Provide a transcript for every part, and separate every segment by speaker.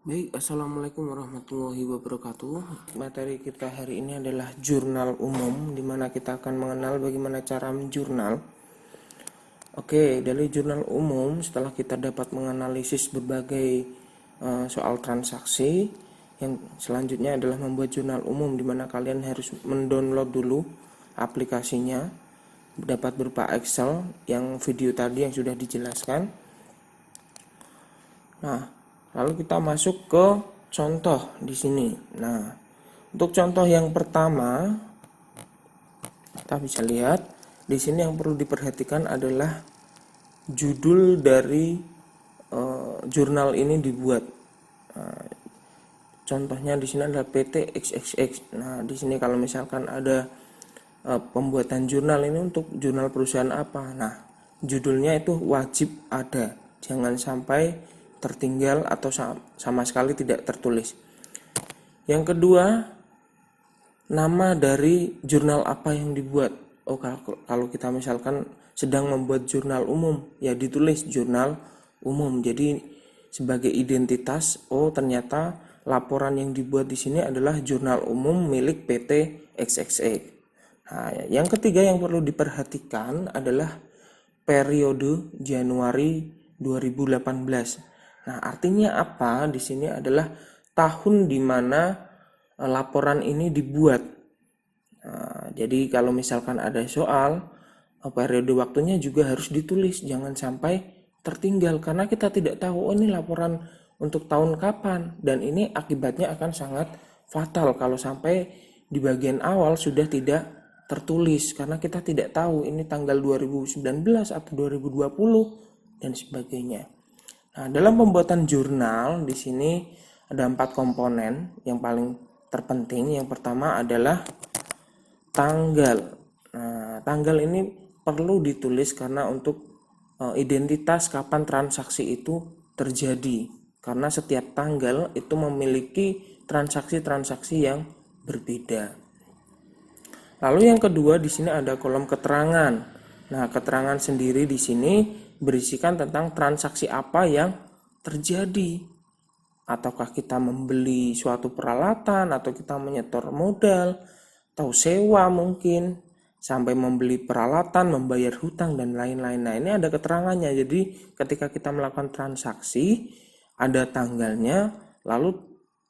Speaker 1: Baik, Assalamualaikum warahmatullahi wabarakatuh. Materi kita hari ini adalah jurnal umum, di mana kita akan mengenal bagaimana cara menjurnal. Oke, dari jurnal umum, setelah kita dapat menganalisis berbagai soal transaksi, yang selanjutnya adalah membuat jurnal umum, di mana kalian harus mendownload dulu aplikasinya, dapat berupa Excel, yang video tadi yang sudah dijelaskan. Nah, lalu kita masuk ke contoh di sini. Nah, untuk contoh yang pertama, kita bisa lihat di sini yang perlu diperhatikan adalah judul dari jurnal ini dibuat. Nah, contohnya di sini adalah PT XXX. Nah, di sini kalau misalkan ada pembuatan jurnal ini untuk jurnal perusahaan apa? Nah, judulnya itu wajib ada. Jangan sampai tertinggal atau sama sekali tidak tertulis. Yang kedua, nama dari jurnal apa yang dibuat. Oh, kalau kita misalkan sedang membuat jurnal umum, ya ditulis jurnal umum. Jadi sebagai identitas, oh ternyata laporan yang dibuat di sini adalah jurnal umum milik PT XXX. Nah, yang ketiga yang perlu diperhatikan adalah periode Januari 2018. Nah, artinya apa? Di sini adalah tahun di mana laporan ini dibuat. Nah, jadi kalau misalkan ada soal, periode waktunya juga harus ditulis, jangan sampai tertinggal karena kita tidak tahu ini laporan untuk tahun kapan, dan ini akibatnya akan sangat fatal kalau sampai di bagian awal sudah tidak tertulis karena kita tidak tahu ini tanggal 2019 atau 2020 dan sebagainya. Nah, dalam pembuatan jurnal di sini ada 4 komponen yang paling terpenting. Yang pertama adalah tanggal. Nah, tanggal ini perlu ditulis karena untuk identitas kapan transaksi itu terjadi. Karena setiap tanggal itu memiliki transaksi-transaksi yang berbeda. Lalu yang kedua di sini ada kolom keterangan. Nah, keterangan sendiri di sini berisikan tentang transaksi apa yang terjadi. Ataukah kita membeli suatu peralatan, atau kita menyetor modal, atau sewa mungkin, sampai membeli peralatan, membayar hutang, dan lain-lain. Nah, ini ada keterangannya. Jadi ketika kita melakukan transaksi, ada tanggalnya, lalu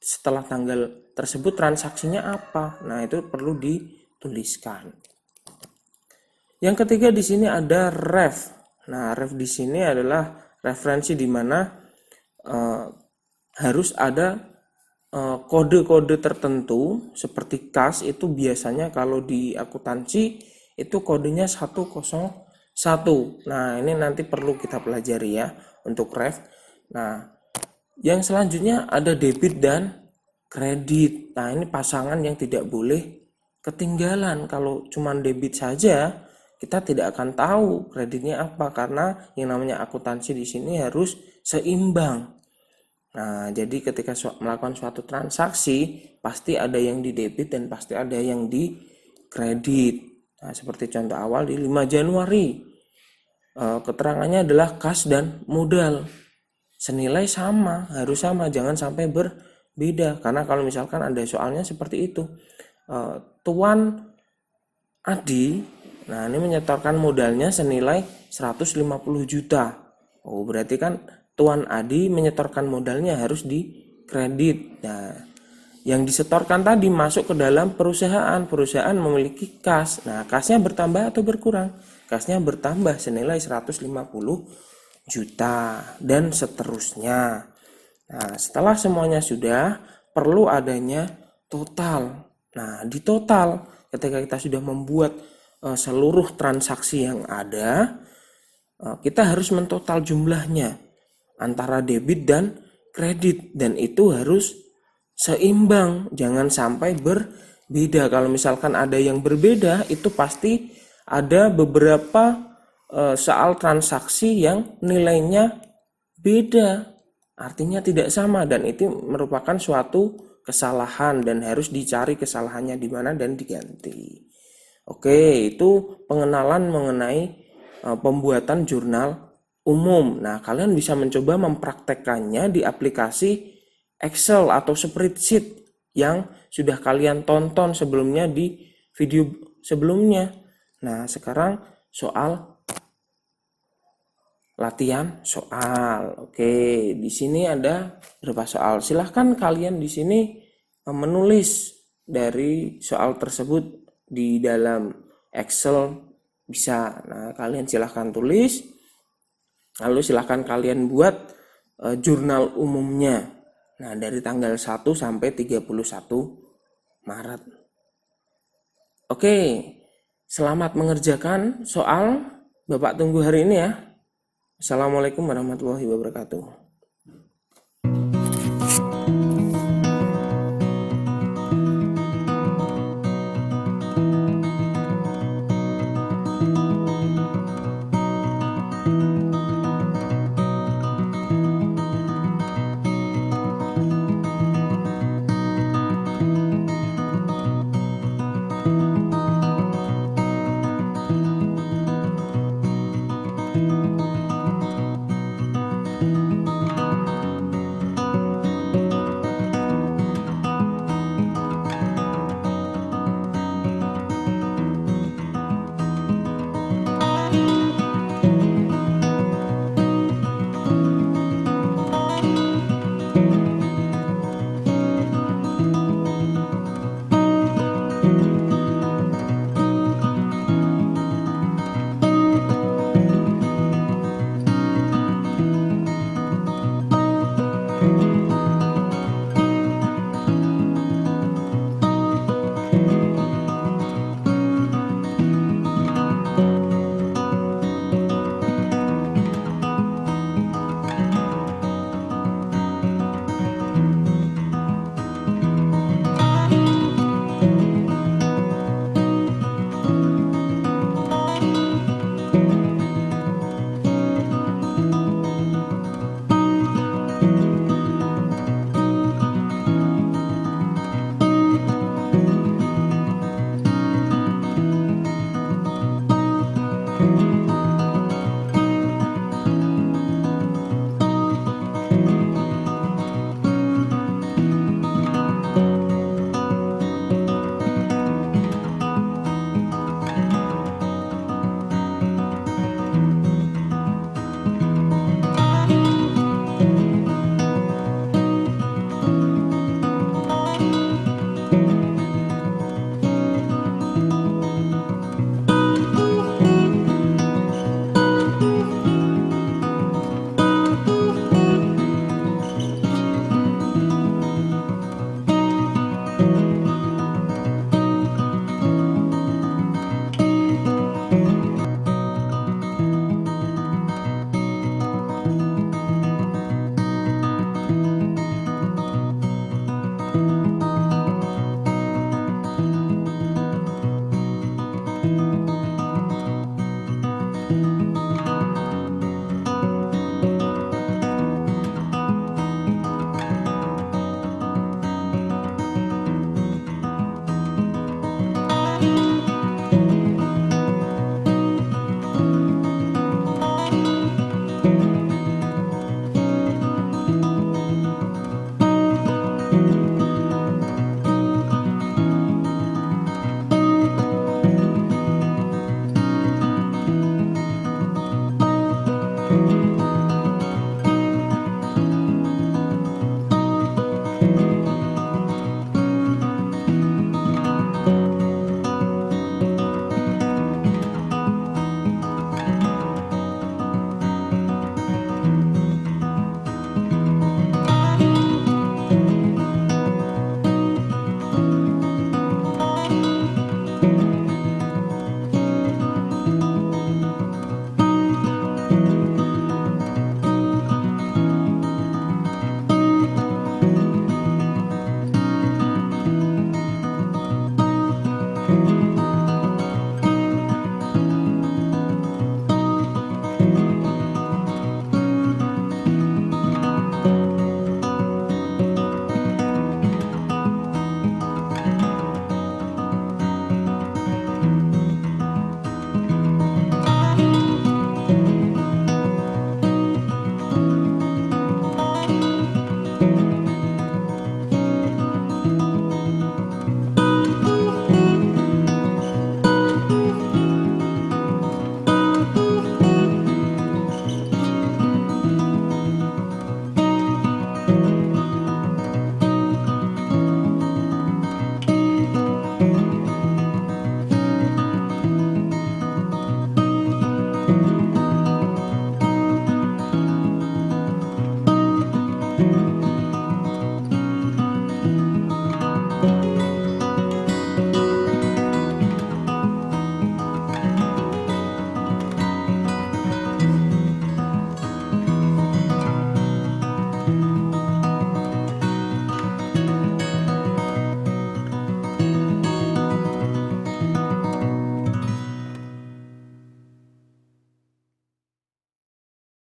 Speaker 1: setelah tanggal tersebut transaksinya apa. Nah, itu perlu dituliskan. Yang ketiga di sini ada ref. Nah, ref di sini adalah referensi di mana harus ada kode-kode tertentu seperti kas. Itu biasanya kalau di akuntansi itu kodenya 101. Nah, ini nanti perlu kita pelajari ya untuk ref. Nah, yang selanjutnya ada debit dan kredit. Nah, ini pasangan yang tidak boleh ketinggalan. Kalau cuma debit saja, kita tidak akan tahu kreditnya apa karena yang namanya akuntansi di sini harus seimbang. Nah, jadi ketika melakukan suatu transaksi, pasti ada yang di debit dan pasti ada yang di kredit. Nah, seperti contoh awal di 5 Januari. Keterangannya adalah kas dan modal. Senilai sama, harus sama, jangan sampai berbeda. Karena kalau misalkan ada soalnya seperti itu. Tuan Adi, nah ini menyetorkan modalnya senilai 150 juta. Oh, berarti kan Tuan Adi menyetorkan modalnya harus dikredit. Nah, yang disetorkan tadi masuk ke dalam perusahaan. Perusahaan memiliki kas. Nah, kasnya bertambah atau berkurang? Kasnya bertambah senilai 150 juta dan seterusnya. Nah, setelah semuanya sudah, perlu adanya total. Nah, di total ketika kita sudah membuat seluruh transaksi yang ada, kita harus mentotal jumlahnya antara debit dan kredit, dan itu harus seimbang, jangan sampai berbeda. Kalau misalkan ada yang berbeda, itu pasti ada beberapa soal transaksi yang nilainya beda, artinya tidak sama, dan itu merupakan suatu kesalahan dan harus dicari kesalahannya di mana dan diganti. Oke, itu pengenalan mengenai pembuatan jurnal umum. Nah, kalian bisa mencoba mempraktekkannya di aplikasi Excel atau spreadsheet yang sudah kalian tonton sebelumnya di video sebelumnya. Nah, sekarang soal latihan soal. Oke, di sini ada berapa soal? Silahkan kalian di sini menulis dari soal tersebut di dalam Excel bisa. Nah, kalian silahkan tulis. Lalu silahkan kalian buat jurnal umumnya. Nah, dari tanggal 1 sampai 31 Maret. Oke, selamat mengerjakan soal. Bapak tunggu hari ini ya. Assalamualaikum warahmatullahi wabarakatuh.